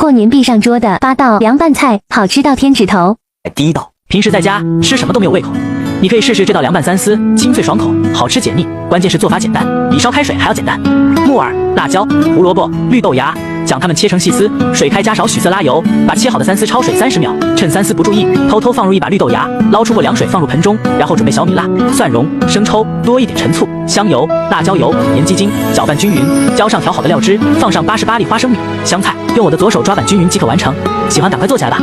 过年必上桌的8道凉拌菜，好吃到天指头。第一道，平时在家吃什么都没有胃口，你可以试试这道凉拌三丝，清脆爽口，好吃解腻。关键是做法简单，比烧开水还要简单。木耳、辣椒、胡萝卜、绿豆芽，将它们切成细丝，水开加少许色拉油，把切好的三丝焯水30秒，趁三丝不注意，偷偷放入一把绿豆芽，捞出过凉水放入盆中，然后准备小米辣、蒜蓉、生抽，多一点陈醋、香油、辣椒油、盐鸡精，搅拌均匀，浇上调好的料汁，放上88粒花生米、香菜，用我的左手抓拌均匀即可完成。喜欢赶快做起来吧。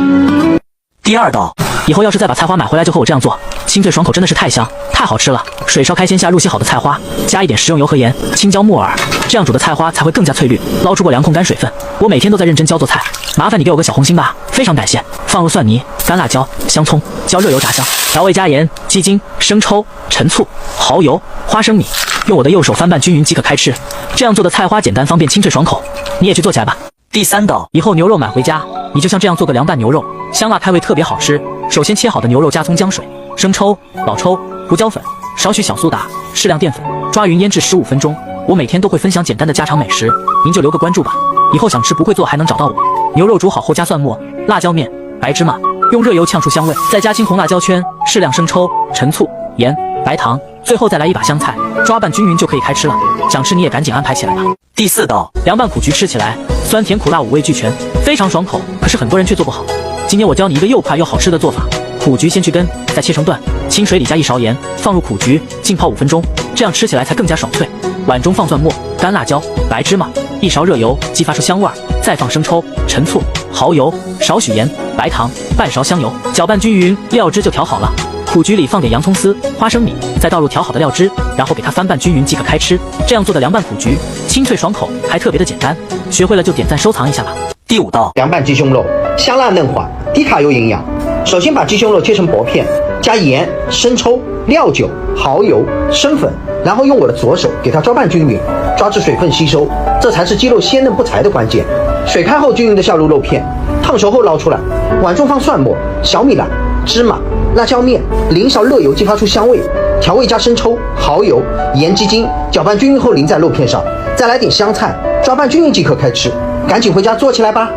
第二道，以后要是再把菜花买回来，就和我这样做，清脆爽口，真的是太香太好吃了。水烧开，先下入洗好的菜花，加一点食用油和盐、青椒、木耳，这样煮的菜花才会更加翠绿。捞出过凉控干水分，我每天都在认真教做菜，麻烦你给我个小红心吧，非常感谢。放入蒜泥、干辣椒、香葱，浇热油炸香，调味加盐、鸡精、生抽、陈醋、蚝油、花生米，用我的右手翻拌均匀即可开吃。这样做的菜花简单方便、清脆爽口，你也去做起来吧。第三道，以后牛肉买回家，你就像这样做个凉拌牛肉，香辣开胃，特别好吃。首先切好的牛肉加葱、姜水、生抽、老抽、胡椒粉，少许小苏打，适量淀粉，抓匀腌制15分钟。我每天都会分享简单的家常美食，您就留个关注吧。以后想吃不会做还能找到我。牛肉煮好后加蒜末、辣椒面、白芝麻，用热油呛出香味，再加青红辣椒圈，适量生抽、陈醋、盐、白糖，最后再来一把香菜，抓拌均匀就可以开吃了。想吃你也赶紧安排起来吧。第四道，凉拌苦菊，吃起来酸甜苦辣5味俱全，非常爽口，可是很多人却做不好。今天我教你一个又快又好吃的做法。苦菊先去根，再切成段，清水里加1勺盐，放入苦菊浸泡5分钟，这样吃起来才更加爽脆。碗中放蒜末、干辣椒、白芝麻，1勺热油激发出香味，再放生抽、陈醋、蚝油，少许盐、白糖，半勺香油，搅拌均匀，料汁就调好了。苦菊里放点洋葱丝、花生米，再倒入调好的料汁，然后给它翻拌均匀即可开吃。这样做的凉拌苦菊，清脆爽口，还特别的简单。学会了就点赞收藏一下吧。第五道，凉拌鸡胸肉，香辣嫩滑，低卡又营养。首先把鸡胸肉切成薄片，加盐、生抽、料酒、蚝油、生粉，然后用我的左手给它抓拌均匀，抓至水分吸收，这才是鸡肉鲜嫩不柴的关键。水开后均匀的下入肉片，烫熟后捞出来，碗中放蒜末、小米辣、芝麻、辣椒面，淋勺热油激发出香味，调味加生抽、蚝油、盐鸡精，搅拌均匀后淋在肉片上，再来点香菜，抓拌均匀即可开吃。赶紧回家做起来吧。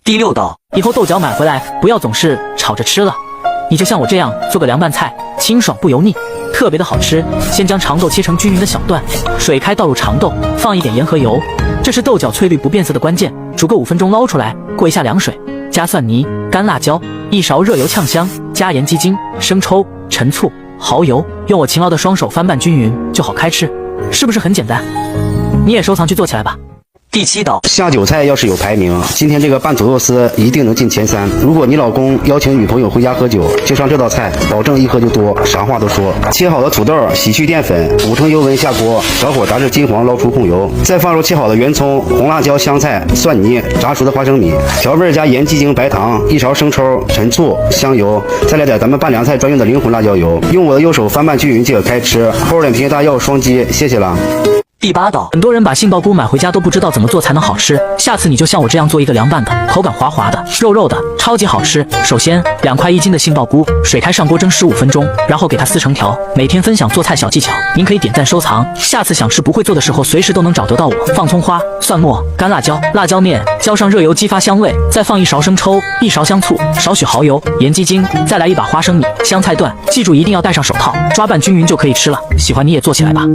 第六道，以后豆角买回来不要总是炒着吃了，你就像我这样做个凉拌菜，清爽不油腻，特别的好吃。先将长豆切成均匀的小段，水开倒入长豆，放一点盐和油，这是豆角翠绿不变色的关键。煮个5分钟捞出来，过一下凉水，加蒜泥、干辣椒，1勺热油呛香，加盐鸡精、生抽、陈醋、蚝油，用我勤劳的双手翻拌均匀就好开吃，是不是很简单？你也收藏去做起来吧。第七道，下酒菜要是有排名，今天这个拌土豆丝一定能进前3。如果你老公邀请女朋友回家喝酒，就上这道菜，保证一喝就多，啥话都说。切好的土豆洗去淀粉，5成油温下锅，小火炸至金黄，捞出控油，再放入切好的圆葱、红辣椒、香菜、蒜泥、炸熟的花生米，调味加盐、鸡精、白糖，1勺生抽、陈醋、香油，再来点咱们拌凉菜专用的灵魂辣椒油，用我的右手翻拌均匀即可开吃。厚脸皮大要双击，谢谢了。第8道，很多人把杏鲍菇买回家都不知道怎么做才能好吃，下次你就像我这样做一个凉拌的，口感滑滑的、肉肉的，超级好吃。首先2块1斤的杏鲍菇，水开上锅蒸15分钟，然后给它撕成条。每天分享做菜小技巧，您可以点赞收藏，下次想吃不会做的时候，随时都能找得到我。放葱花、蒜末、干辣椒、辣椒面，浇上热油激发香味，再放1勺生抽、1勺香醋，少许蚝油、盐鸡精，再来1把花生米、香菜段，记住一定要戴上手套，抓拌均匀就可以吃了。喜欢你也做起来吧。